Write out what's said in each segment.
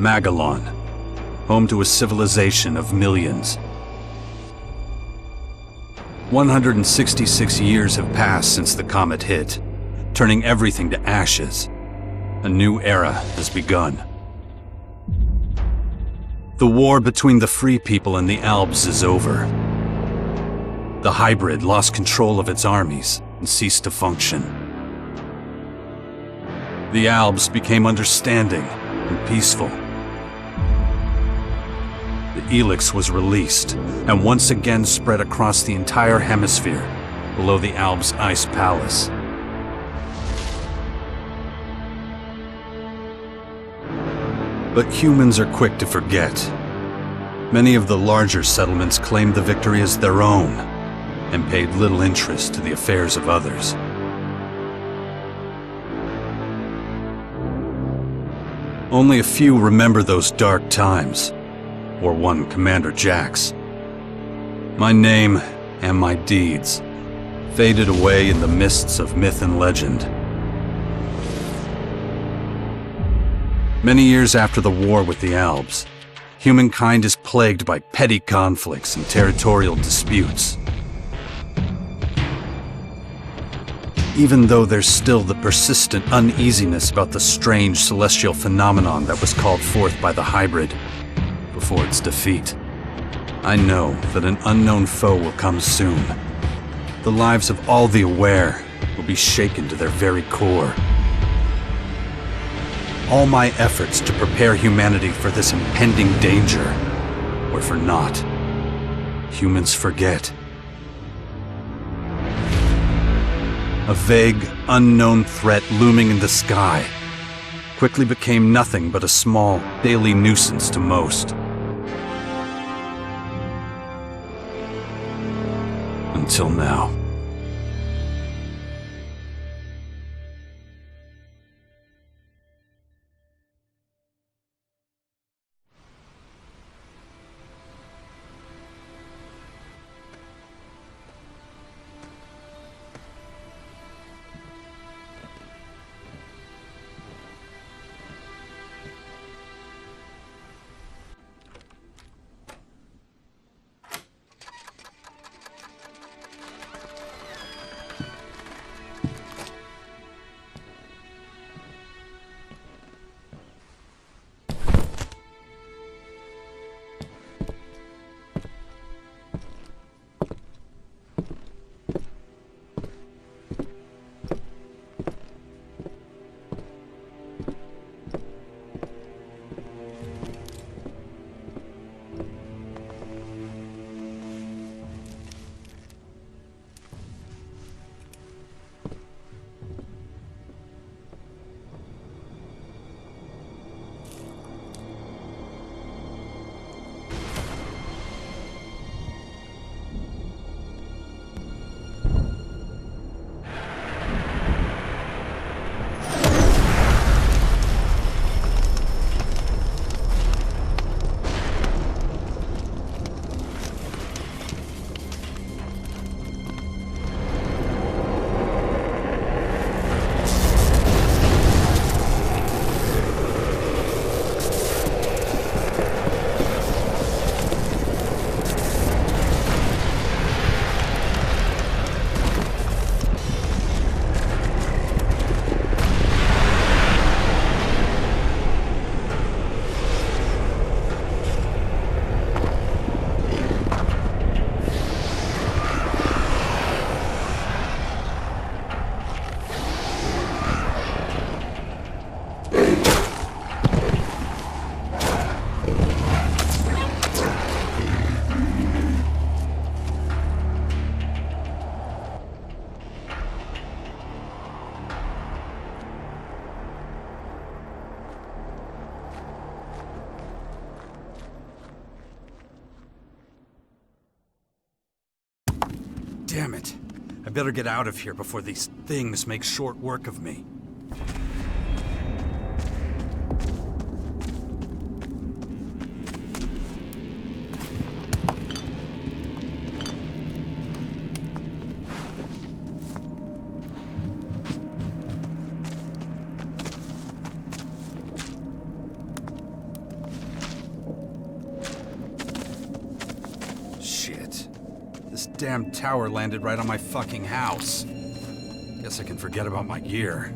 Magellan, home to a civilization of millions. 166 years have passed since the comet hit, turning everything to ashes. A new era has begun. The war between the free people and the Albs is over. The hybrid lost control of its armies and ceased to function. The Albs became understanding and peaceful. The Elex was released and once again spread across the entire hemisphere below the Albs' ice palace. But humans are quick to forget. Many of the larger settlements claimed the victory as their own and paid little interest to the affairs of others. Only a few remember those dark times, or one Commander Jax. My name and my deeds faded away in the mists of myth and legend. Many years after the war with the Albs, humankind is plagued by petty conflicts and territorial disputes. Even though there's still the persistent uneasiness about the strange celestial phenomenon that was called forth by the hybrid before its defeat, I know that an unknown foe will come soon. The lives of all the aware will be shaken to their very core. All my efforts to prepare humanity for this impending danger were for naught. Humans forget. A vague, unknown threat looming in the sky quickly became nothing but a small, daily nuisance to most. Until now. Damn it. I better get out of here before these things make short work of me. This damn tower landed right on my fucking house. Guess I can forget about my gear.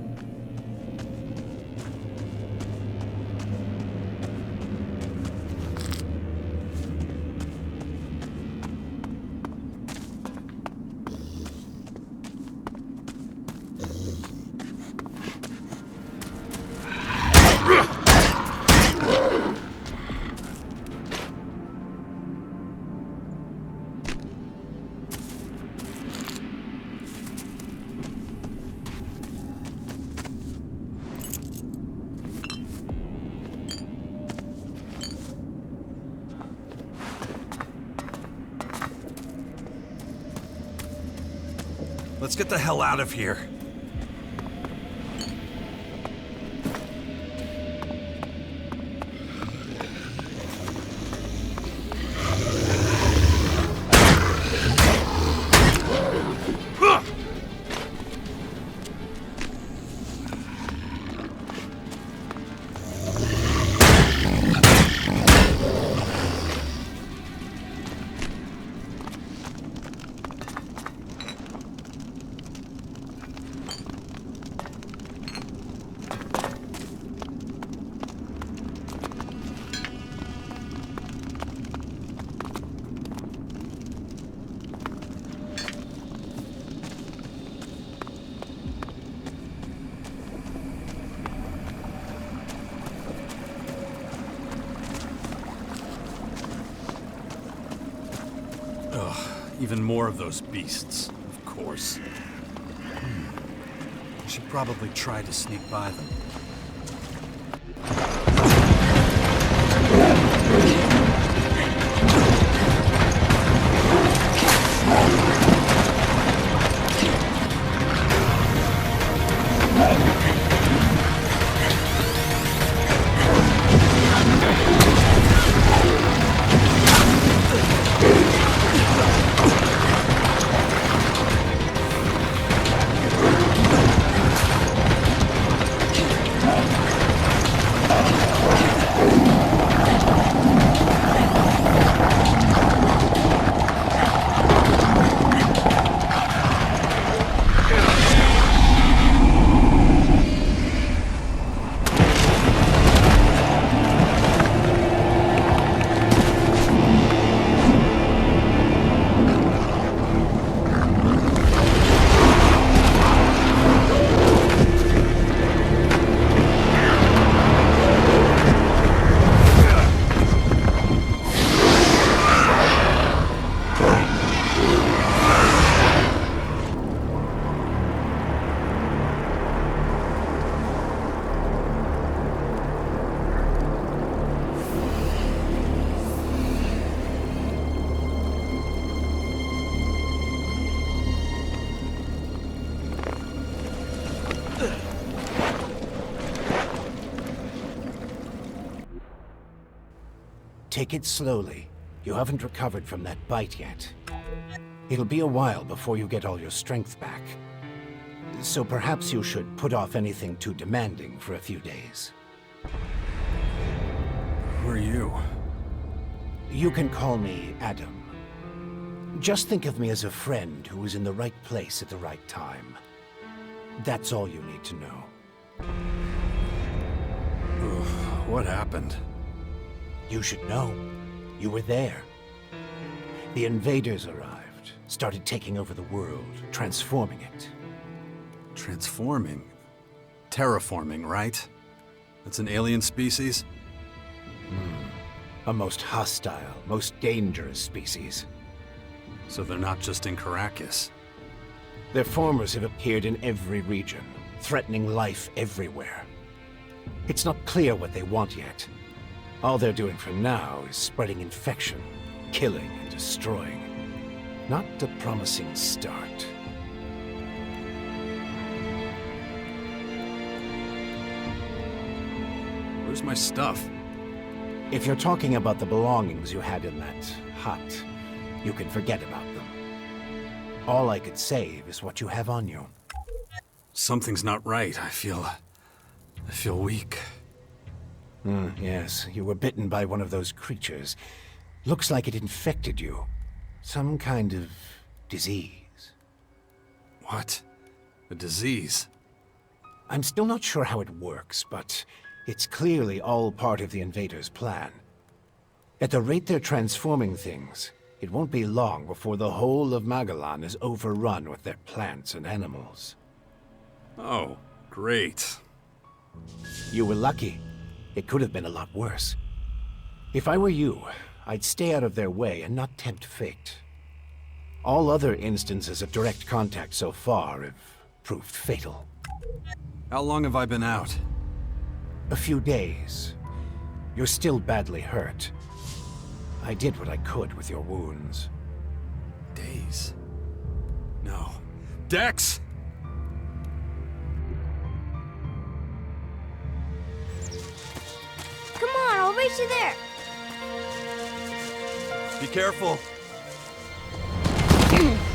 Let's get the hell out of here. Even more of those beasts, of course. I should probably try to sneak by them. Take it slowly. You haven't recovered from that bite yet. It'll be a while before you get all your strength back. So perhaps you should put off anything too demanding for a few days. Who are you? You can call me Adam. Just think of me as a friend who was in the right place at the right time. That's all you need to know. What happened? You should know. You were there. The invaders arrived, started taking over the world, transforming it. Transforming? Terraforming, right? That's an alien species? A most hostile, most dangerous species. So they're not just in Caracas. Their formers have appeared in every region, threatening life everywhere. It's not clear what they want yet. All they're doing for now is spreading infection, killing and destroying. Not a promising start. Where's my stuff? If you're talking about the belongings you had in that hut, you can forget about them. All I could save is what you have on you. Something's not right. I feel weak. Yes, you were bitten by one of those creatures. Looks like it infected you. Some kind of disease. What? A disease? I'm still not sure how it works, but it's clearly all part of the invaders' plan. At the rate they're transforming things, it won't be long before the whole of Magellan is overrun with their plants and animals. Oh, great. You were lucky. It could have been a lot worse. If I were you, I'd stay out of their way and not tempt fate. All other instances of direct contact so far have proved fatal. How long have I been out? A few days. You're still badly hurt. I did what I could with your wounds. Days? No. Dex! Come on, I'll race you there. Be careful.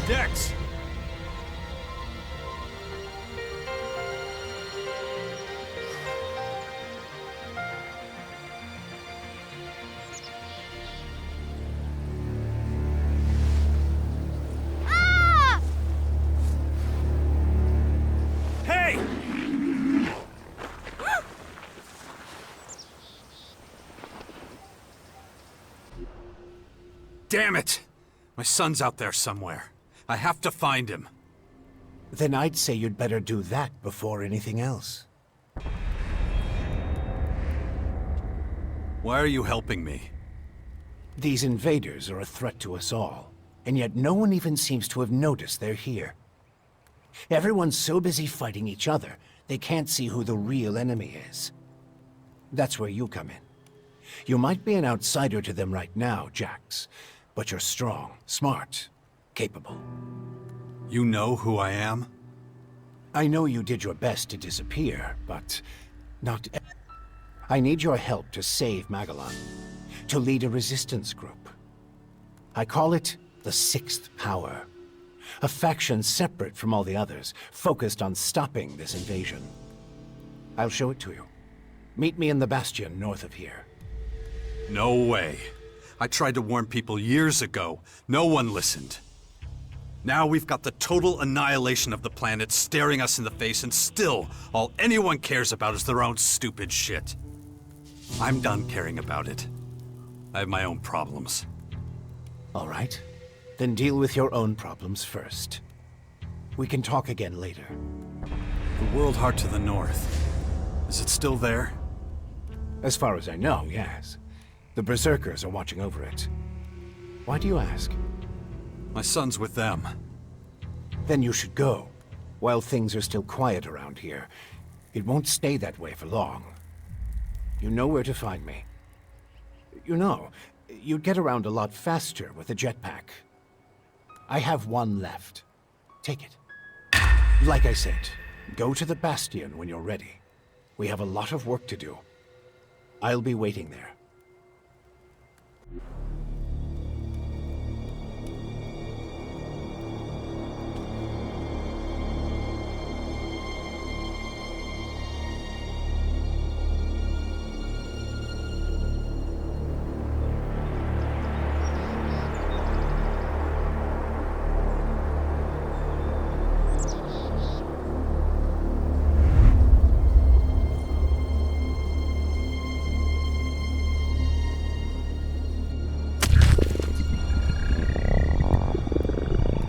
Dex! Ah! Hey! Damn it! My son's out there somewhere. I have to find him. Then I'd say you'd better do that before anything else. Why are you helping me? These invaders are a threat to us all, and yet no one even seems to have noticed they're here. Everyone's so busy fighting each other, they can't see who the real enemy is. That's where you come in. You might be an outsider to them right now, Jax, but you're strong, smart, capable. You know who I am? I know you did your best to disappear, but not... I need your help to save Magellan, to lead a resistance group. I call it the Sixth Power, a faction separate from all the others, focused on stopping this invasion. I'll show it to you. Meet me in the Bastion north of here. No way. I tried to warn people years ago. No one listened. Now we've got the total annihilation of the planet staring us in the face, and still, all anyone cares about is their own stupid shit. I'm done caring about it. I have my own problems. All right. Then deal with your own problems first. We can talk again later. The World Heart to the north. Is it still there? As far as I know, yes. The Berserkers are watching over it. Why do you ask? My son's with them. Then you should go, while things are still quiet around here. It won't stay that way for long. You know where to find me. You know, you'd get around a lot faster with a jetpack. I have one left. Take it. Like I said, go to the Bastion when you're ready. We have a lot of work to do. I'll be waiting there.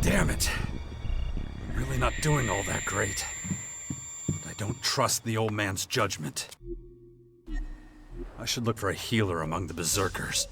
Damn it. I'm really not doing all that great. But I don't trust the old man's judgment. I should look for a healer among the Berserkers.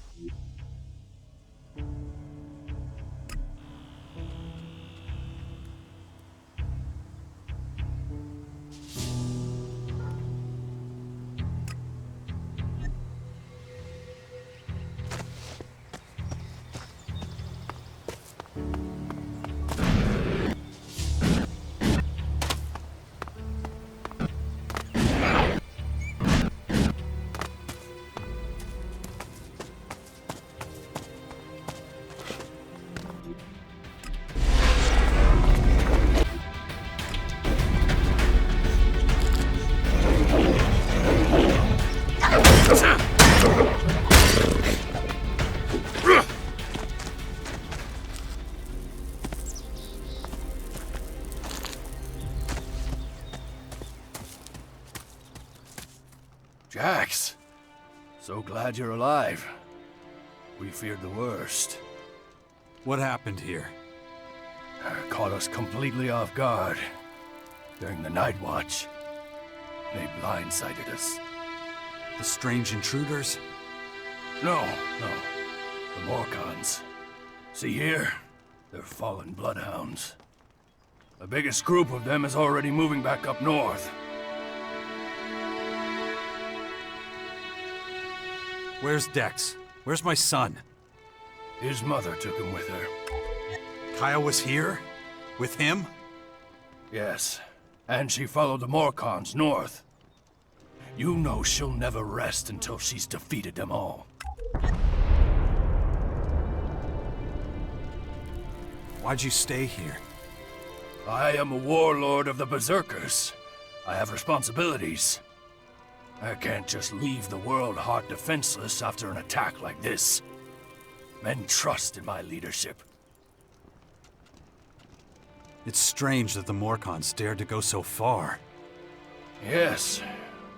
Jax, so glad you're alive. We feared the worst. What happened here? Caught us completely off guard during the night watch. They blindsided us. The strange intruders? No. The Morcons. See here? They're fallen bloodhounds. The biggest group of them is already moving back up north. Where's Dex? Where's my son? His mother took him with her. Kaya was here? With him? Yes, and she followed the Morcons north. You know she'll never rest until she's defeated them all. Why'd you stay here? I am a warlord of the Berserkers. I have responsibilities. I can't just leave the world heart defenseless after an attack like this. Men trust in my leadership. It's strange that the Morcons dared to go so far. Yes,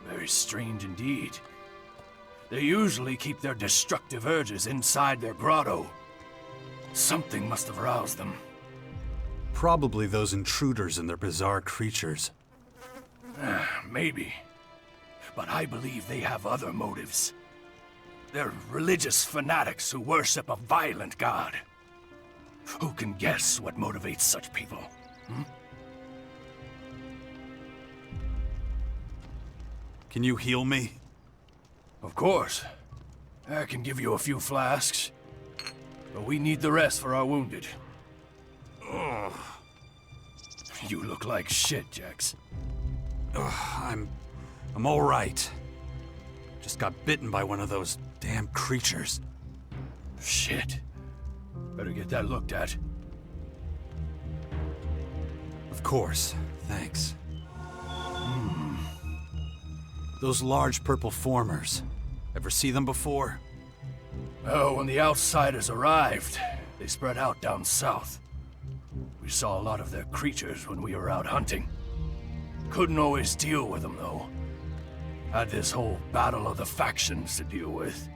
very strange indeed. They usually keep their destructive urges inside their grotto. Something must have roused them. Probably those intruders and their bizarre creatures. Maybe. But I believe they have other motives. They're religious fanatics who worship a violent god. Who can guess what motivates such people? Can you heal me? Of course. I can give you a few flasks. But we need the rest for our wounded. Ugh. You look like shit, Jax. I'm all right. Just got bitten by one of those damn creatures. Shit. Better get that looked at. Of course. Thanks. Those large purple formers. Ever see them before? Oh, when the outsiders arrived, they spread out down south. We saw a lot of their creatures when we were out hunting. Couldn't always deal with them, though. Had this whole battle of the factions to deal with.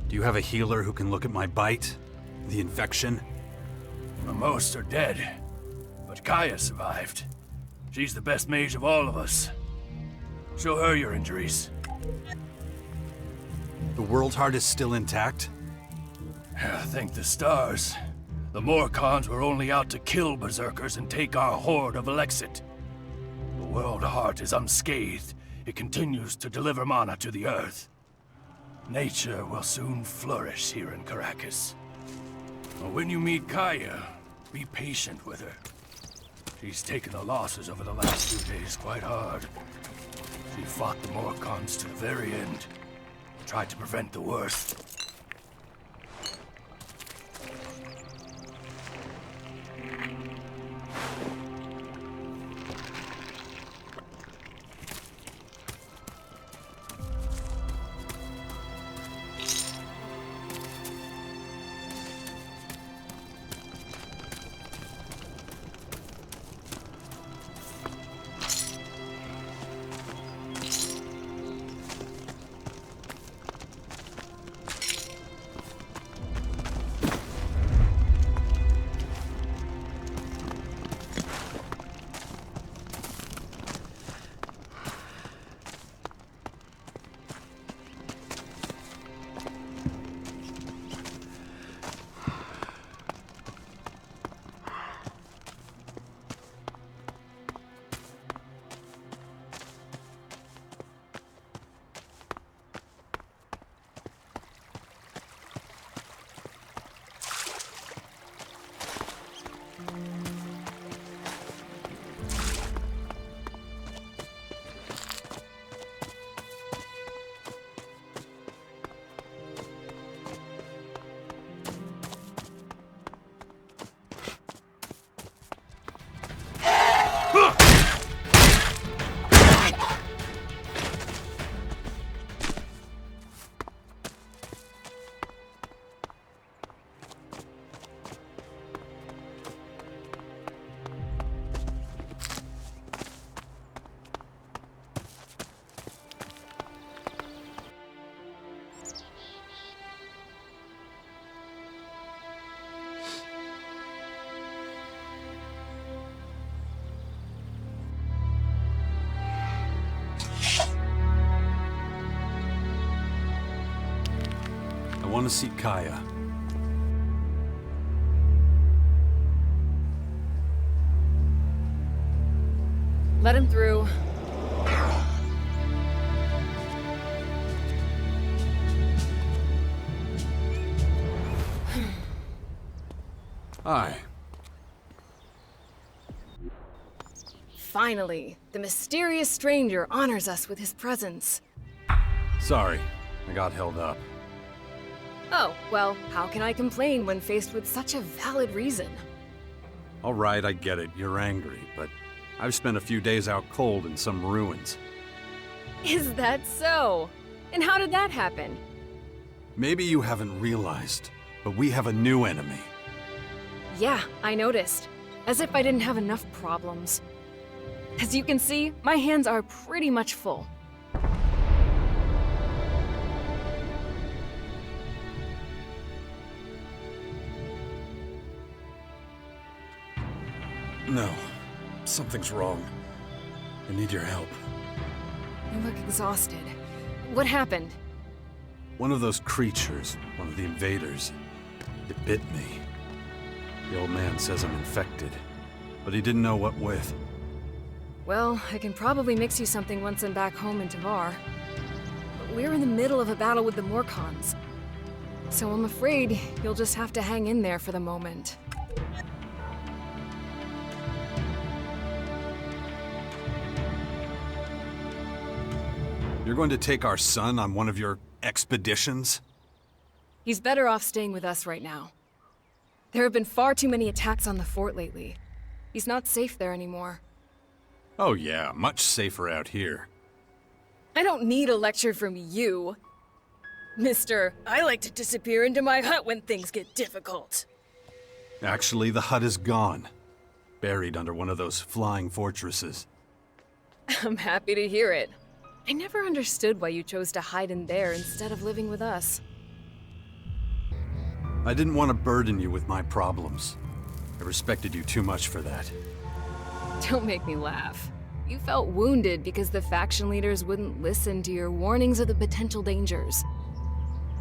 Do you have a healer who can look at my bite? The infection? Most are dead, but Kaya survived. She's the best mage of all of us. Show her your injuries. The World Heart is still intact? Thank the stars. The Morcons were only out to kill Berserkers and take our horde of Elexit. The World Heart is unscathed. It continues to deliver mana to the Earth. Nature will soon flourish here in Caracas. But when you meet Kaya, be patient with her. She's taken the losses over the last few days quite hard. She fought the Morcons to the very end. Tried to prevent the worst. want to see Kaya. Let him through. Hi. Finally, the mysterious stranger honors us with his presence. Sorry, I got held up. Oh, well, how can I complain when faced with such a valid reason? All right, I get it, you're angry, but I've spent a few days out cold in some ruins. Is that so? And how did that happen? Maybe you haven't realized, but we have a new enemy. Yeah, I noticed. As if I didn't have enough problems. As you can see, my hands are pretty much full. No, something's wrong. I need your help. You look exhausted. What happened? One of those creatures, one of the invaders, it bit me. The old man says I'm infected, but he didn't know what with. Well, I can probably mix you something once I'm back home in Tavar. But we're in the middle of a battle with the Morcons. So I'm afraid you'll just have to hang in there for the moment. You're going to take our son on one of your expeditions? He's better off staying with us right now. There have been far too many attacks on the fort lately. He's not safe there anymore. Oh yeah, much safer out here. I don't need a lecture from you. Mister, I like to disappear into my hut when things get difficult. Actually, the hut is gone. Buried under one of those flying fortresses. I'm happy to hear it. I never understood why you chose to hide in there instead of living with us. I didn't want to burden you with my problems. I respected you too much for that. Don't make me laugh. You felt wounded because the faction leaders wouldn't listen to your warnings of the potential dangers.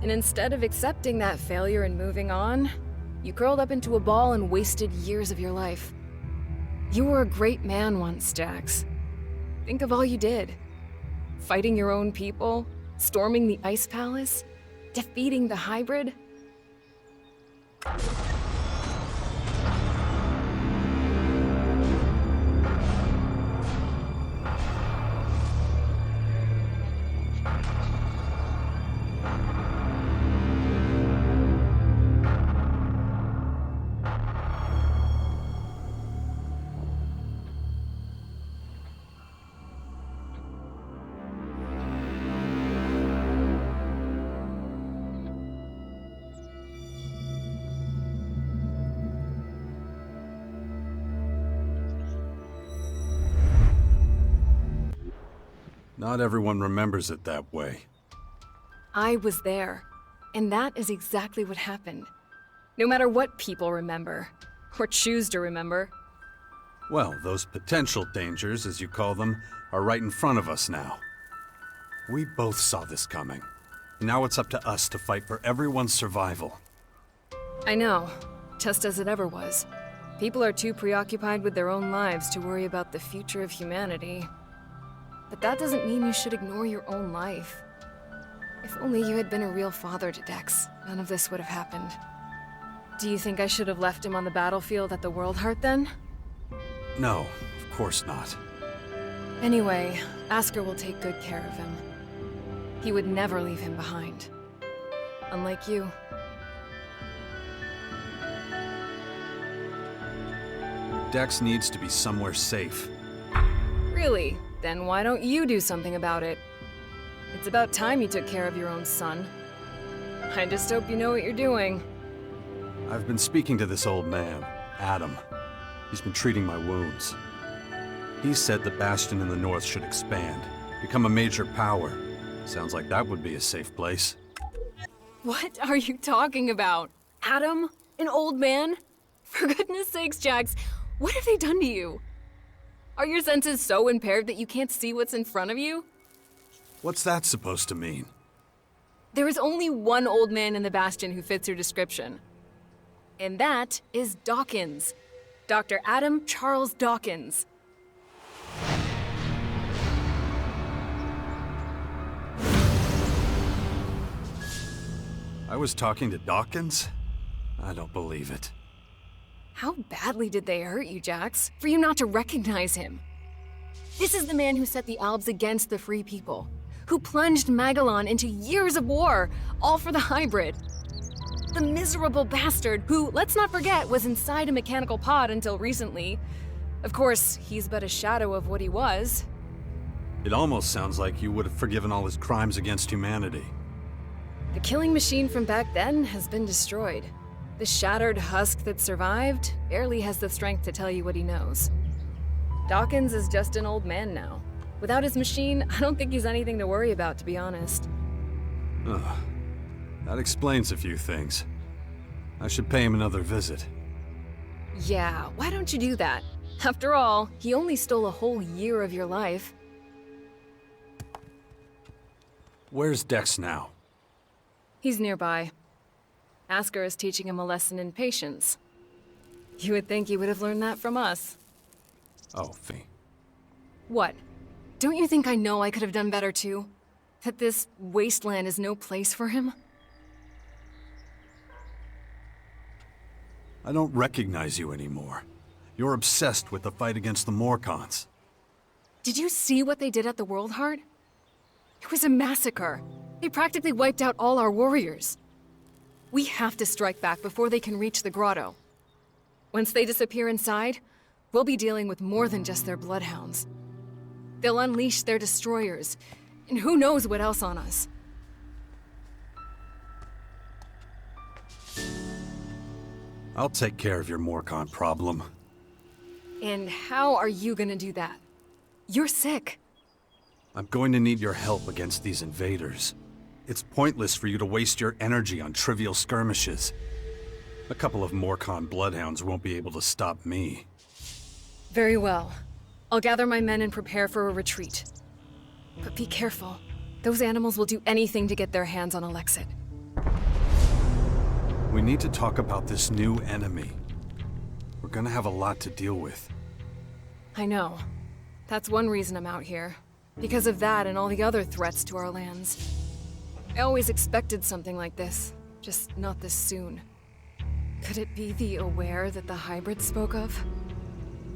And instead of accepting that failure and moving on, you curled up into a ball and wasted years of your life. You were a great man once, Jax. Think of all you did. Fighting your own people, storming the Ice Palace, defeating the hybrid. Not everyone remembers it that way. I was there, and that is exactly what happened. No matter what people remember, or choose to remember. Well, those potential dangers, as you call them, are right in front of us now. We both saw this coming. Now it's up to us to fight for everyone's survival. I know, just as it ever was. People are too preoccupied with their own lives to worry about the future of humanity. But that doesn't mean you should ignore your own life. If only you had been a real father to Dex, none of this would have happened. Do you think I should have left him on the battlefield at the World Heart then? No, of course not. Anyway, Asker will take good care of him. He would never leave him behind. Unlike you. Dex needs to be somewhere safe. Really? Then why don't you do something about it? It's about time you took care of your own son. I just hope you know what you're doing. I've been speaking to this old man, Adam. He's been treating my wounds. He said the Bastion in the north should expand, become a major power. Sounds like that would be a safe place. What are you talking about? Adam? An old man? For goodness sakes, Jax, what have they done to you? Are your senses so impaired that you can't see what's in front of you? What's that supposed to mean? There is only one old man in the Bastion who fits your description. And that is Dawkins. Dr. Adam Charles Dawkins. I was talking to Dawkins? I don't believe it. How badly did they hurt you, Jax, for you not to recognize him? This is the man who set the Albs against the Free People, who plunged Magellan into years of war, all for the hybrid. The miserable bastard who, let's not forget, was inside a mechanical pod until recently. Of course, he's but a shadow of what he was. It almost sounds like you would have forgiven all his crimes against humanity. The killing machine from back then has been destroyed. The shattered husk that survived barely has the strength to tell you what he knows. Dawkins is just an old man now. Without his machine, I don't think he's anything to worry about, to be honest. Ugh. That explains a few things. I should pay him another visit. Yeah, why don't you do that? After all, he only stole a whole year of your life. Where's Dex now? He's nearby. Asker is teaching him a lesson in patience. You would think he would have learned that from us. Oh, Fee. What? Don't you think I know I could have done better too? That this wasteland is no place for him? I don't recognize you anymore. You're obsessed with the fight against the Morcons. Did you see what they did at the World Heart? It was a massacre. They practically wiped out all our warriors. We have to strike back before they can reach the grotto. Once they disappear inside, we'll be dealing with more than just their bloodhounds. They'll unleash their destroyers, and who knows what else on us. I'll take care of your Morcon problem. And how are you gonna do that? You're sick. I'm going to need your help against these invaders. It's pointless for you to waste your energy on trivial skirmishes. A couple of Morcon bloodhounds won't be able to stop me. Very well. I'll gather my men and prepare for a retreat. But be careful. Those animals will do anything to get their hands on Alexit. We need to talk about this new enemy. We're gonna have a lot to deal with. I know. That's one reason I'm out here. Because of that and all the other threats to our lands. I always expected something like this, just not this soon. Could it be the Aware that the hybrid spoke of?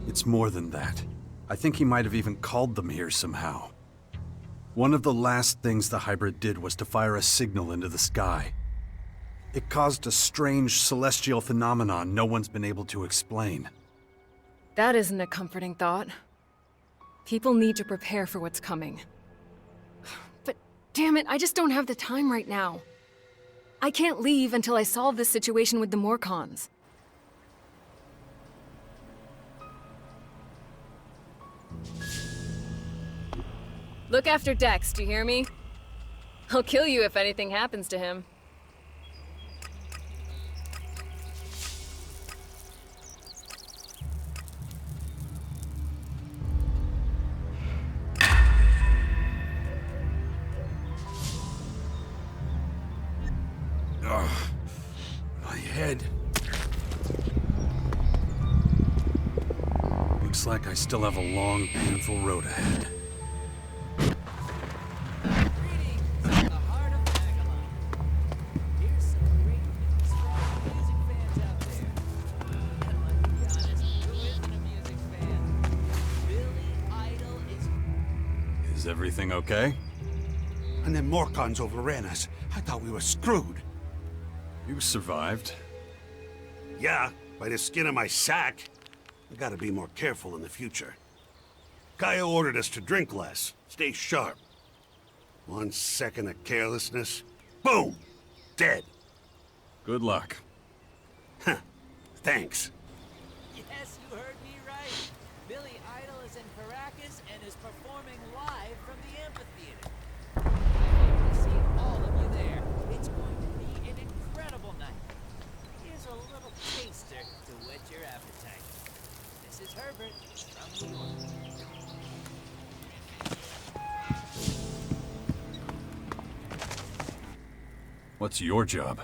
It's more than that. I think he might have even called them here somehow. One of the last things the hybrid did was to fire a signal into the sky. It caused a strange celestial phenomenon no one's been able to explain. That isn't a comforting thought. People need to prepare for what's coming. But damn it, I just don't have the time right now. I can't leave until I solve this situation with the Morcons. Look after Dex, do you hear me? I'll kill you if anything happens to him. My head. Looks like I still have a long, painful road ahead. Is everything okay? And then Morcons overran us. I thought we were screwed. You survived. Yeah, by the skin of my sack. I gotta be more careful in the future. Kaya ordered us to drink less, stay sharp. 1 second of carelessness, boom! Dead. Good luck. Huh. Thanks. Yes, you heard me right. Billy Idol is in Caracas and is performing live from the amphitheater. I hope to see all of you there. It's going to be an incredible night. Here's a little taster to whet your appetite. This is Herbert from New York. What's your job?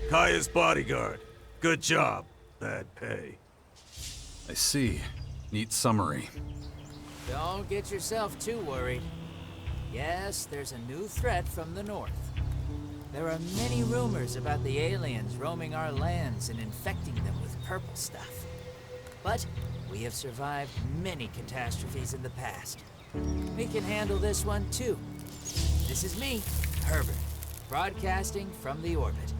Kaya's bodyguard. Good job. Bad pay. I see. Neat summary. Don't get yourself too worried. Yes, there's a new threat from the north. There are many rumors about the aliens roaming our lands and infecting them with purple stuff. But we have survived many catastrophes in the past. We can handle this one too. This is me, Herbert, broadcasting from the orbit.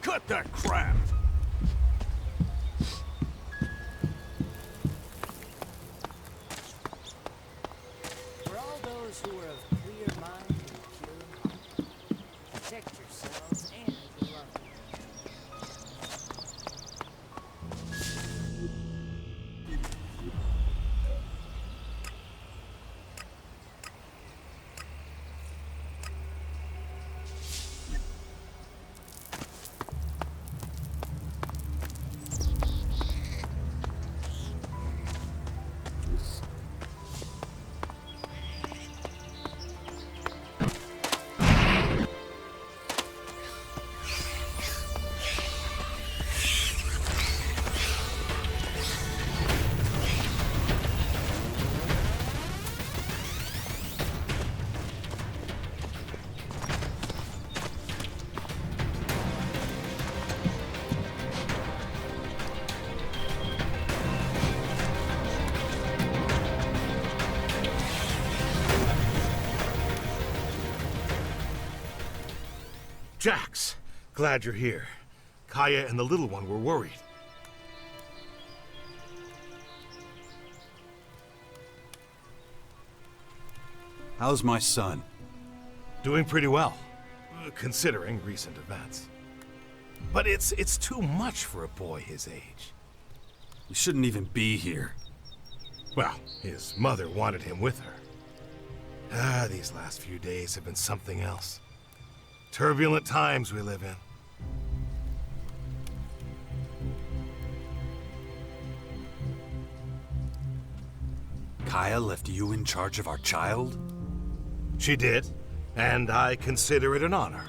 Cut that crap! For all those who are of clear mind and pure heart, protect yourselves and your loved ones. Jax, glad you're here. Kaya and the little one were worried. How's my son? Doing pretty well, considering recent events. But it's too much for a boy his age. He shouldn't even be here. Well, his mother wanted him with her. These last few days have been something else. Turbulent times we live in. Kaya left you in charge of our child? She did, and I consider it an honor.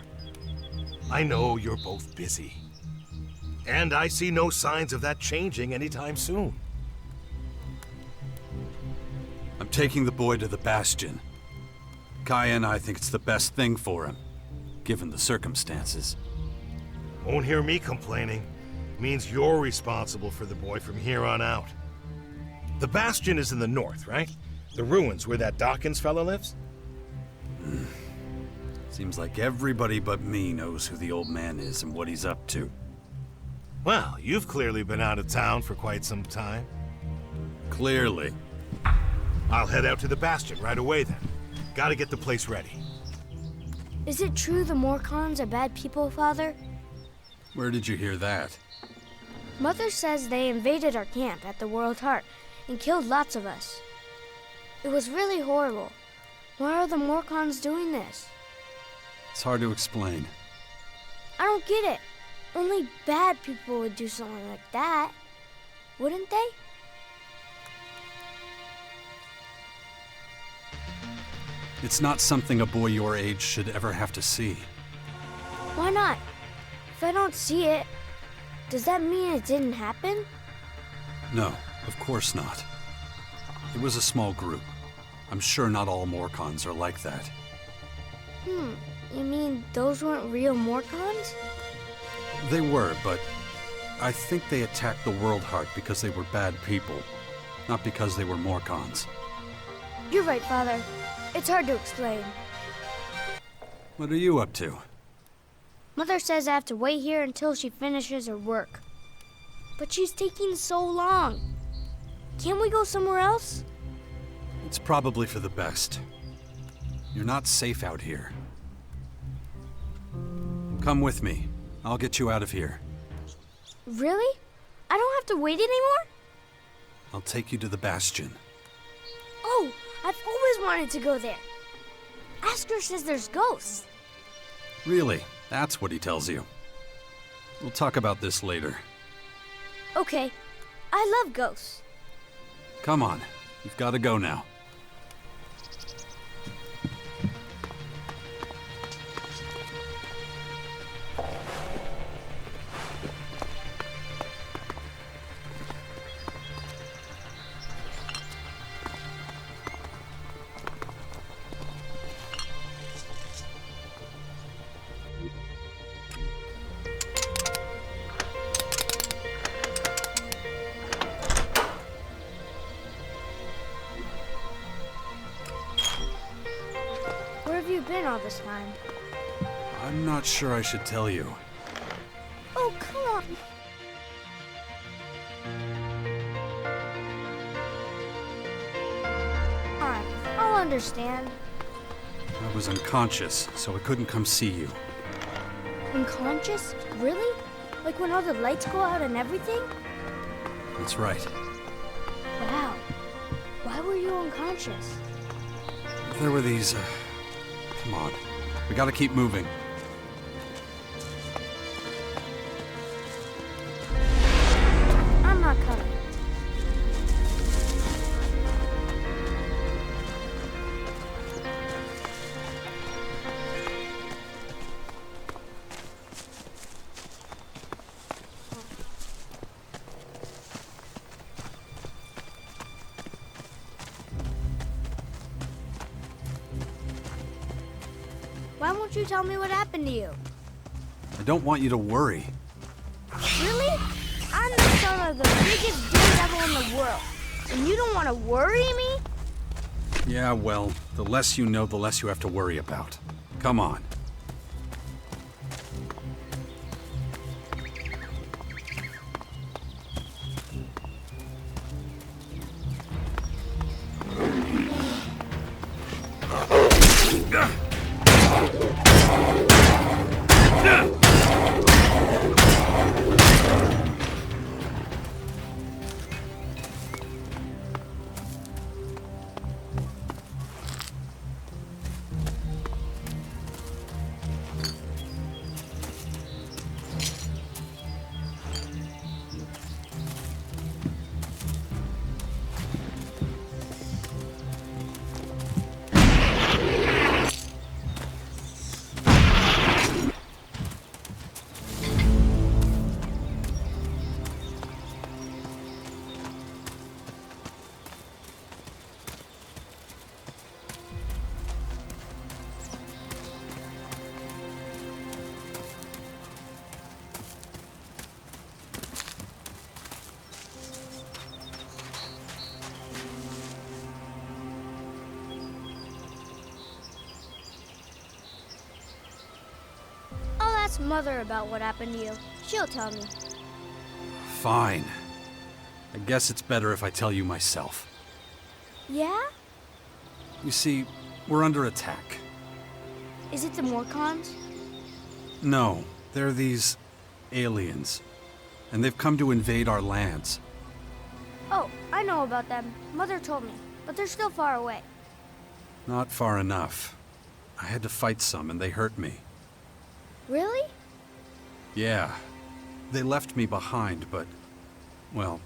I know you're both busy. And I see no signs of that changing anytime soon. I'm taking the boy to the Bastion. Kaya and I think it's the best thing for him, given the circumstances. Won't hear me complaining. Means you're responsible for the boy from here on out. The Bastion is in the north, right? The ruins where that Dawkins fella lives? Seems like everybody but me knows who the old man is and what he's up to. Well, you've clearly been out of town for quite some time. Clearly. I'll head out to the Bastion right away then. Gotta get the place ready. Is it true the Morcons are bad people, Father? Where did you hear that? Mother says they invaded our camp at the World Heart and killed lots of us. It was really horrible. Why are the Morcons doing this? It's hard to explain. I don't get it. Only bad people would do something like that, wouldn't they? It's not something a boy your age should ever have to see. Why not? If I don't see it, does that mean it didn't happen? No, of course not. It was a small group. I'm sure not all Morcons are like that. You mean those weren't real Morcons? They were, but I think they attacked the World Heart because they were bad people, not because they were Morcons. You're right, Father. It's hard to explain. What are you up to? Mother says I have to wait here until she finishes her work. But she's taking so long. Can't we go somewhere else? It's probably for the best. You're not safe out here. Come with me. I'll get you out of here. Really? I don't have to wait anymore? I'll take you to the Bastion. Oh, I've always wanted to go there. Asker says there's ghosts. Really? That's what he tells you. We'll talk about this later. Okay, I love ghosts. Come on, you've got to go now. Where have you been all this time? I'm not sure I should tell you. Oh, come on. Fine, I'll understand. I was unconscious, so I couldn't come see you. Unconscious? Really? Like when all the lights go out and everything? That's right. Wow. Why were you unconscious? There were these, come on. We gotta keep moving. I'm not coming. Why won't you tell me what happened to you? I don't want you to worry. Really? I'm the son of the biggest daredevil in the world. And you don't want to worry me? Yeah, well, the less you know, the less you have to worry about. Come on. I'll ask Mother about what happened to you. She'll tell me. Fine. I guess it's better if I tell you myself. Yeah? You see, we're under attack. Is it the Morcons? No, they're these aliens. And they've come to invade our lands. Oh, I know about them. Mother told me. But they're still far away. Not far enough. I had to fight some and they hurt me. Really? Yeah. They left me behind, but... well,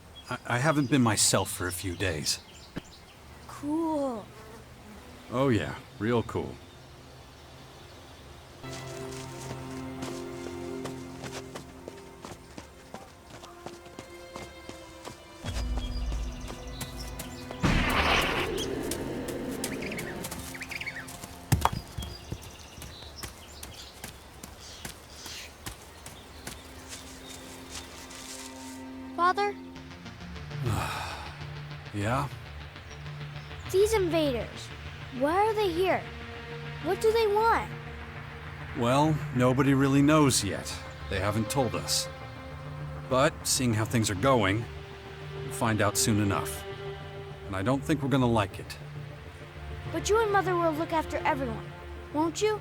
I haven't been myself for a few days. Cool. Oh yeah, real cool. Father, Yeah? these invaders, why are they here? What do they want? Well, nobody really knows yet. They haven't told us. But, seeing how things are going, we'll find out soon enough. And I don't think we're gonna like it. But you and Mother will look after everyone, won't you?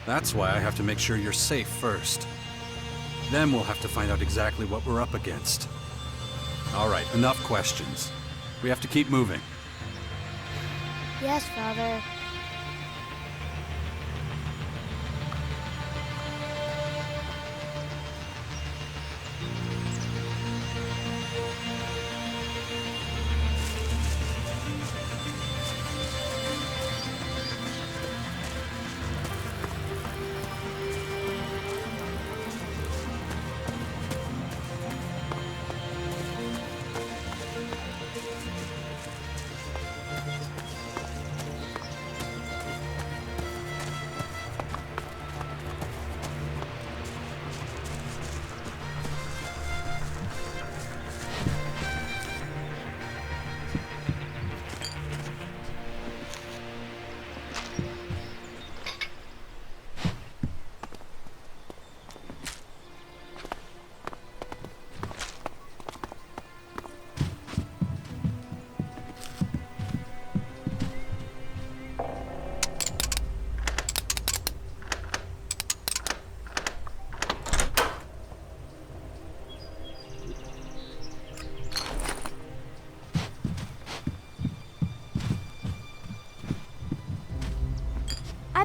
That's why I have to make sure you're safe first. Then we'll have to find out exactly what we're up against. All right, enough questions. We have to keep moving. Yes, Father.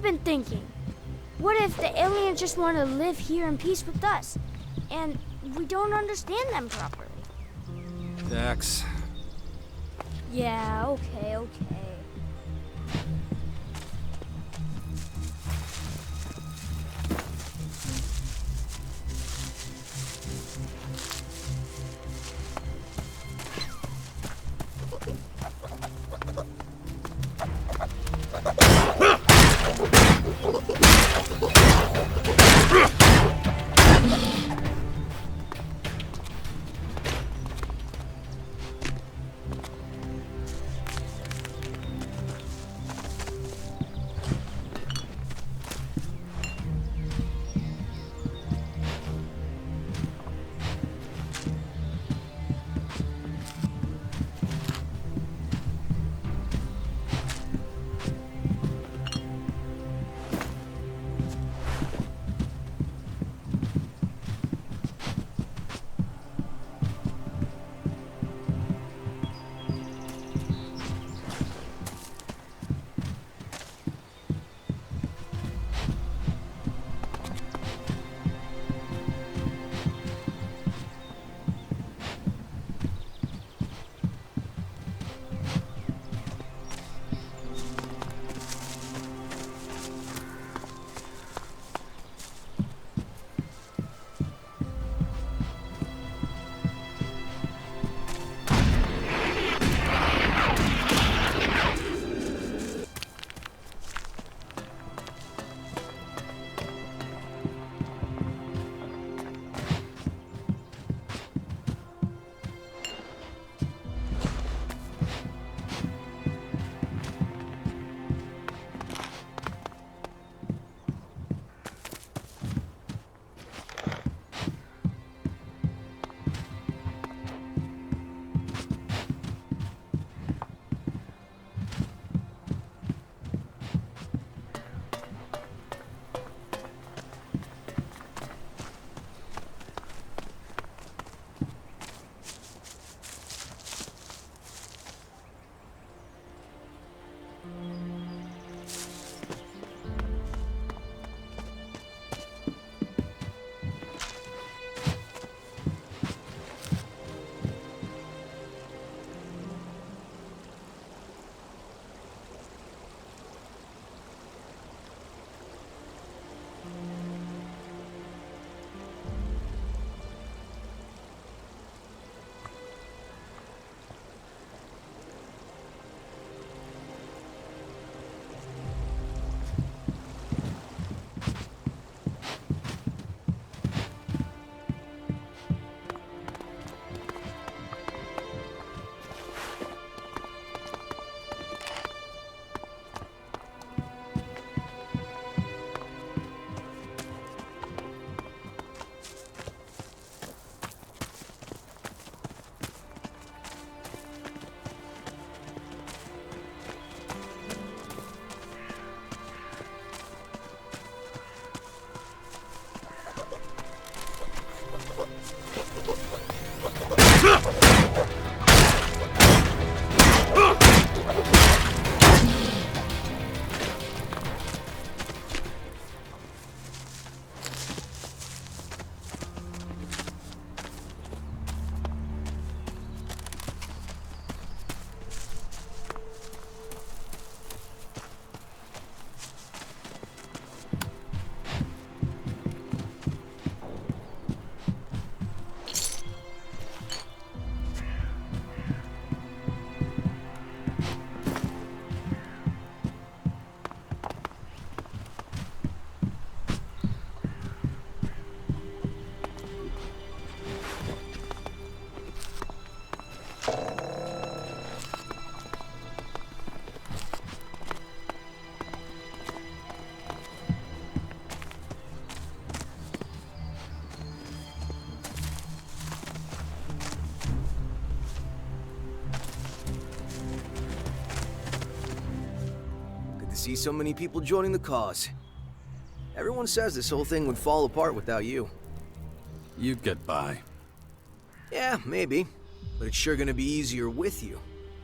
been thinking. What if the aliens just want to live here in peace with us, and we don't understand them properly? Dax. Yeah, okay. See so many people joining the cause. Everyone says this whole thing would fall apart without you. You'd get by. Yeah, maybe. But it's sure gonna be easier with you.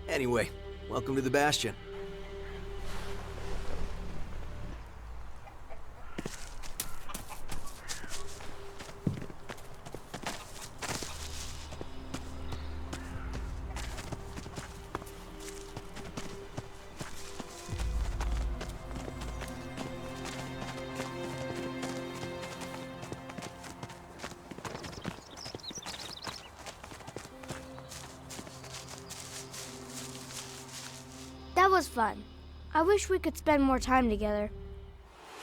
Anyway, welcome to the Bastion. was fun. I wish we could spend more time together.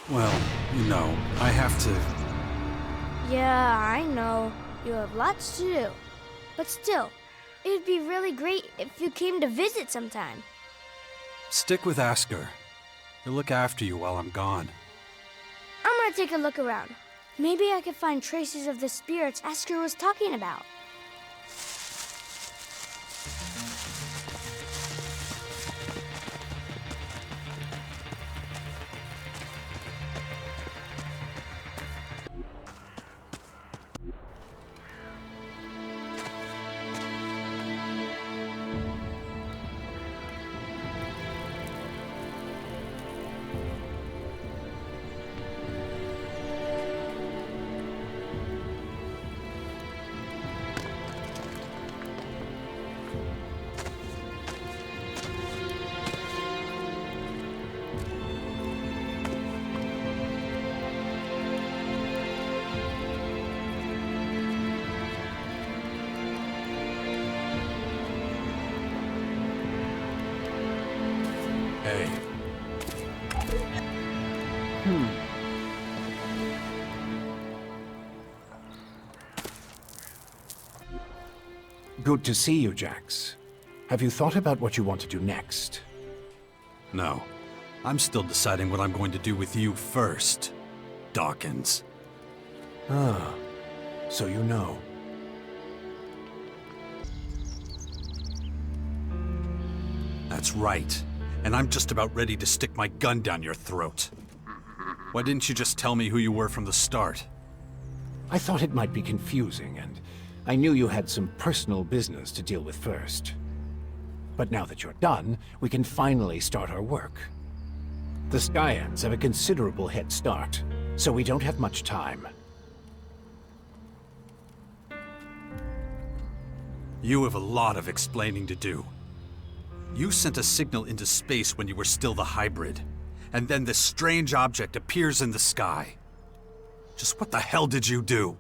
Well, I have to... Yeah, I know. You have lots to do. But still, it'd be really great if you came to visit sometime. Stick with Asker. He'll look after you while I'm gone. I'm gonna take a look around. Maybe I could find traces of the spirits Asker was talking about. Hey. Good to see you, Jax. Have you thought about what you want to do next? No. I'm still deciding what I'm going to do with you first, Dawkins. Ah, so you know. That's right. And I'm just about ready to stick my gun down your throat. Why didn't you just tell me who you were from the start? I thought it might be confusing, and I knew you had some personal business to deal with first. But now that you're done, we can finally start our work. The Skyans have a considerable head start, so we don't have much time. You have a lot of explaining to do. You sent a signal into space when you were still the hybrid, and then this strange object appears in the sky. Just what the hell did you do?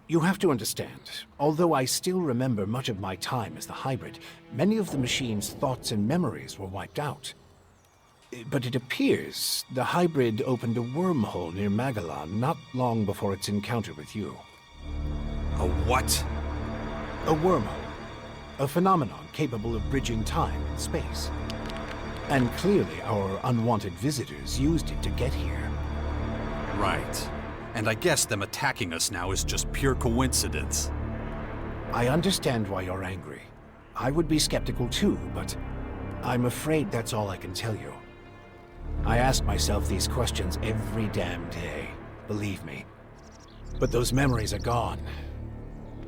You have to understand, although I still remember much of my time as the hybrid, many of the machine's thoughts and memories were wiped out. But it appears the hybrid opened a wormhole near Magellan not long before its encounter with you. A what? A wormhole. A phenomenon capable of bridging time and space. And clearly our unwanted visitors used it to get here. Right. And I guess them attacking us now is just pure coincidence. I understand why you're angry. I would be skeptical too, but I'm afraid that's all I can tell you. I ask myself these questions every damn day, believe me. But those memories are gone.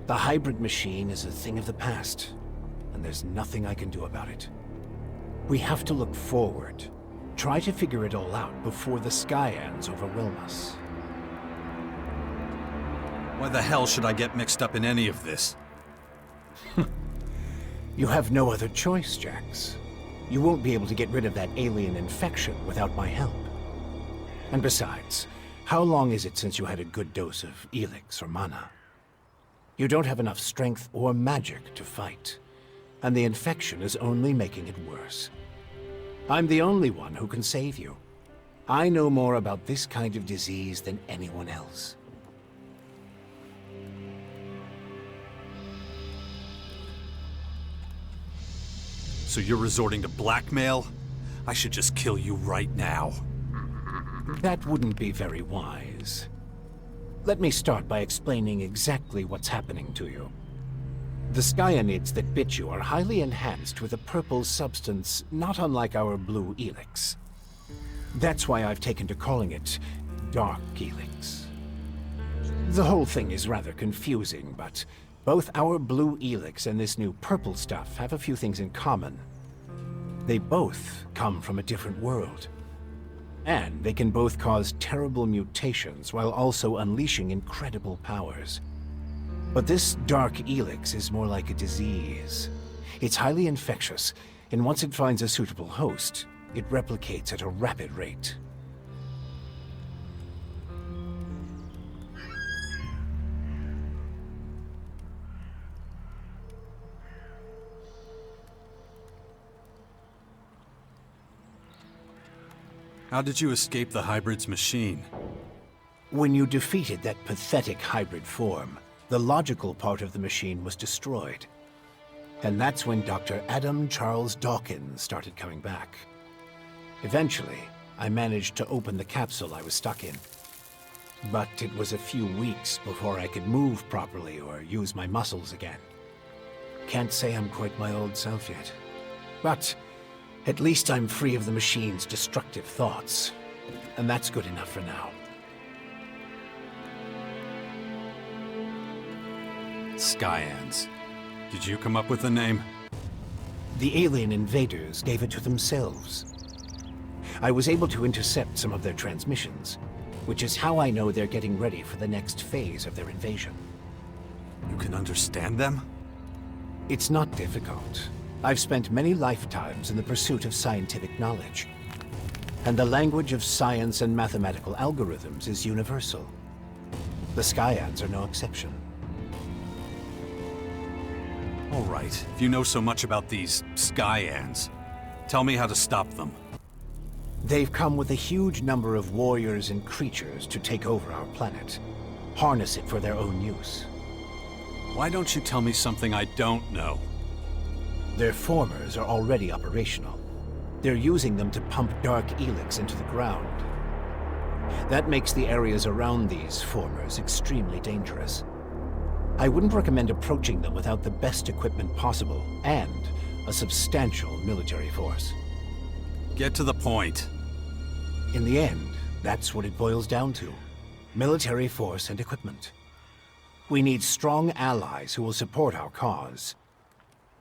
The hybrid machine is a thing of the past, and there's nothing I can do about it. We have to look forward, try to figure it all out before the Skyans overwhelm us. Why the hell should I get mixed up in any of this? You have no other choice, Jax. You won't be able to get rid of that alien infection without my help. And besides, how long is it since you had a good dose of Elex or mana? You don't have enough strength or magic to fight, and the infection is only making it worse. I'm the only one who can save you. I know more about this kind of disease than anyone else. So you're resorting to blackmail? I should just kill you right now. That wouldn't be very wise. Let me start by explaining exactly what's happening to you. The Skyanids that bit you are highly enhanced with a purple substance not unlike our blue Elex. That's why I've taken to calling it Dark Elex. The whole thing is rather confusing, but both our blue Elex and this new purple stuff have a few things in common. They both come from a different world. And they can both cause terrible mutations while also unleashing incredible powers. But this Dark Elex is more like a disease. It's highly infectious, and once it finds a suitable host, it replicates at a rapid rate. How did you escape the hybrid's machine? When you defeated that pathetic hybrid form, the logical part of the machine was destroyed. And that's when Dr. Adam Charles Dawkins started coming back. Eventually, I managed to open the capsule I was stuck in. But it was a few weeks before I could move properly or use my muscles again. Can't say I'm quite my old self yet. But at least I'm free of the machine's destructive thoughts. And that's good enough for now. Skyans. Did you come up with the name? The alien invaders gave it to themselves. I was able to intercept some of their transmissions, which is how I know they're getting ready for the next phase of their invasion. You can understand them? It's not difficult. I've spent many lifetimes in the pursuit of scientific knowledge. And the language of science and mathematical algorithms is universal. The Skyans are no exception. All right, if you know so much about these Skyans, tell me how to stop them. They've come with a huge number of warriors and creatures to take over our planet. Harness it for their own use. Why don't you tell me something I don't know? Their formers are already operational. They're using them to pump dark Elex into the ground. That makes the areas around these formers extremely dangerous. I wouldn't recommend approaching them without the best equipment possible, and a substantial military force. Get to the point. In the end, that's what it boils down to. Military force and equipment. We need strong allies who will support our cause.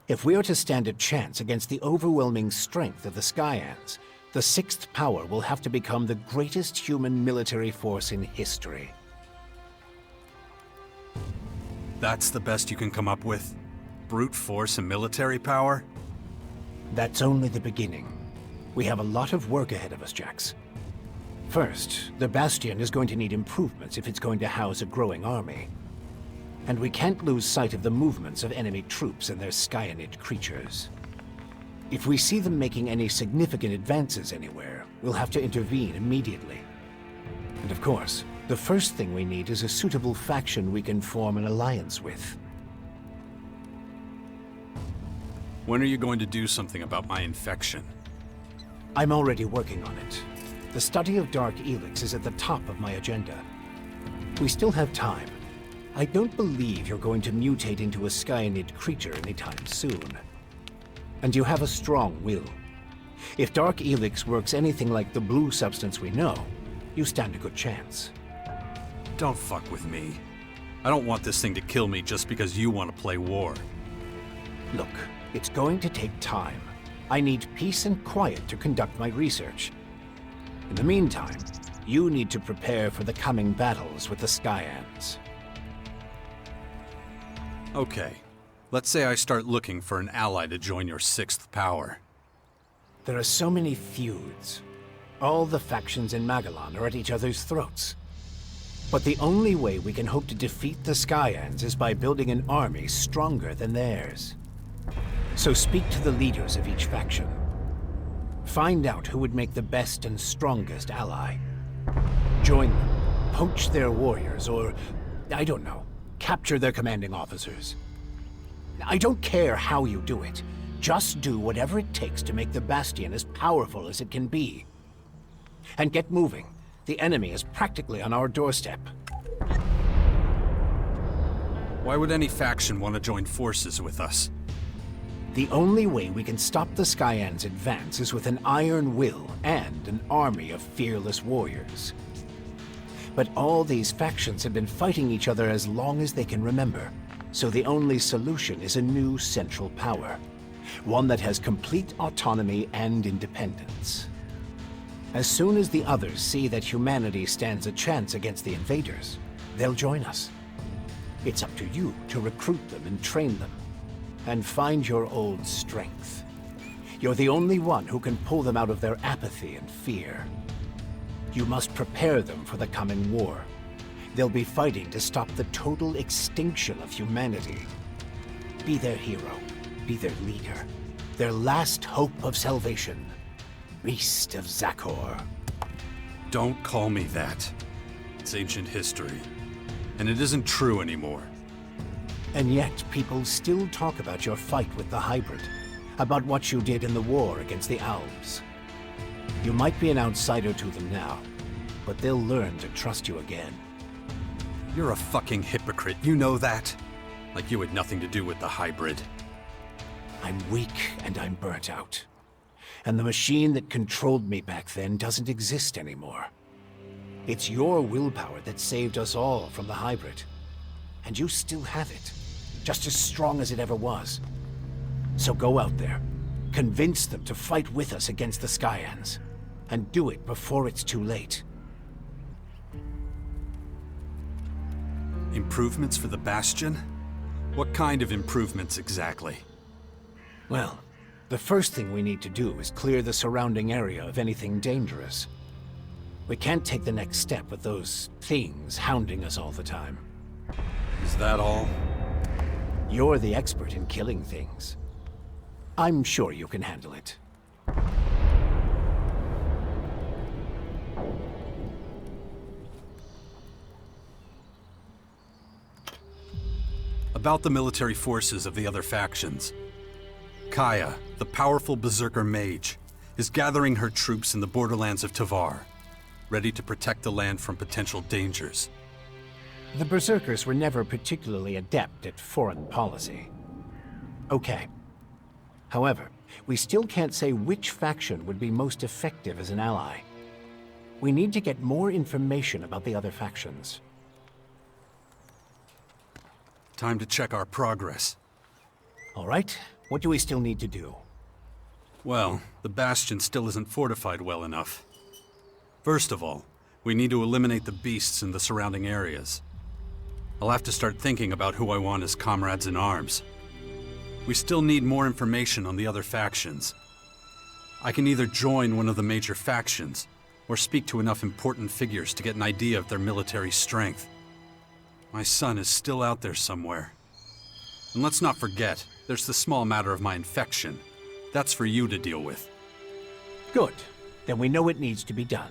If we are to stand a chance against the overwhelming strength of the Skyans, the Sixth Power will have to become the greatest human military force in history. That's the best you can come up with? Brute force and military power? That's only the beginning. We have a lot of work ahead of us, Jax. First, the Bastion is going to need improvements if it's going to house a growing army. And we can't lose sight of the movements of enemy troops and their Skyanid creatures. If we see them making any significant advances anywhere, we'll have to intervene immediately. And of course, the first thing we need is a suitable faction we can form an alliance with. When are you going to do something about my infection? I'm already working on it. The study of Dark Elex is at the top of my agenda. We still have time. I don't believe you're going to mutate into a Skyanid creature anytime soon. And you have a strong will. If Dark Elex works anything like the blue substance we know, you stand a good chance. Don't fuck with me. I don't want this thing to kill me just because you want to play war. Look, it's going to take time. I need peace and quiet to conduct my research. In the meantime, you need to prepare for the coming battles with the Skyans. Okay. Let's say I start looking for an ally to join your Sixth Power. There are so many feuds. All the factions in Magellan are at each other's throats. But the only way we can hope to defeat the Skyans is by building an army stronger than theirs. So speak to the leaders of each faction. Find out who would make the best and strongest ally. Join them, poach their warriors, or, I don't know, capture their commanding officers. I don't care how you do it. Just do whatever it takes to make the Bastion as powerful as it can be. And get moving. The enemy is practically on our doorstep. Why would any faction want to join forces with us? The only way we can stop the Skyans' advance is with an iron will and an army of fearless warriors. But all these factions have been fighting each other as long as they can remember, so the only solution is a new central power. One that has complete autonomy and independence. As soon as the others see that humanity stands a chance against the invaders, they'll join us. It's up to you to recruit them and train them, and find your old strength. You're the only one who can pull them out of their apathy and fear. You must prepare them for the coming war. They'll be fighting to stop the total extinction of humanity. Be their hero, be their leader, their last hope of salvation. Beast of Zakor. Don't call me that. It's ancient history. And it isn't true anymore. And yet, people still talk about your fight with the hybrid, about what you did in the war against the Alps. You might be an outsider to them now, but they'll learn to trust you again. You're a fucking hypocrite, you know that? Like you had nothing to do with the hybrid. I'm weak and I'm burnt out. And the machine that controlled me back then doesn't exist anymore. It's your willpower that saved us all from the hybrid. And you still have it, just as strong as it ever was. So go out there, convince them to fight with us against the Skyans, and do it before it's too late. Improvements for the Bastion? What kind of improvements exactly? Well, the first thing we need to do is clear the surrounding area of anything dangerous. We can't take the next step with those things hounding us all the time. Is that all? You're the expert in killing things. I'm sure you can handle it. About the military forces of the other factions. Kaya, the powerful berserker mage, is gathering her troops in the borderlands of Tavar, ready to protect the land from potential dangers. The Berserkers were never particularly adept at foreign policy. Okay. However, we still can't say which faction would be most effective as an ally. We need to get more information about the other factions. Time to check our progress. All right, what do we still need to do? Well, the Bastion still isn't fortified well enough. First of all, we need to eliminate the beasts in the surrounding areas. I'll have to start thinking about who I want as comrades in arms. We still need more information on the other factions. I can either join one of the major factions, or speak to enough important figures to get an idea of their military strength. My son is still out there somewhere. And let's not forget, there's the small matter of my infection. That's for you to deal with. Good. Then we know it needs to be done.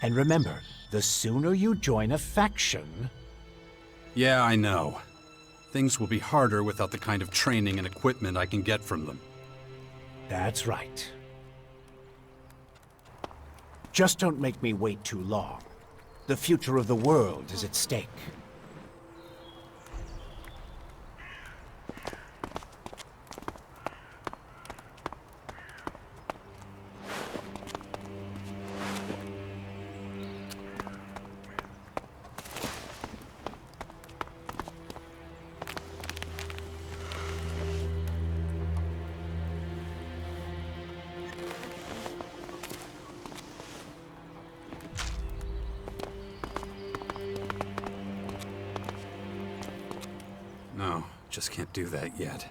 And remember, the sooner you join a faction... Yeah, I know. Things will be harder without the kind of training and equipment I can get from them. That's right. Just don't make me wait too long. The future of the world is at stake. No, just can't do that yet.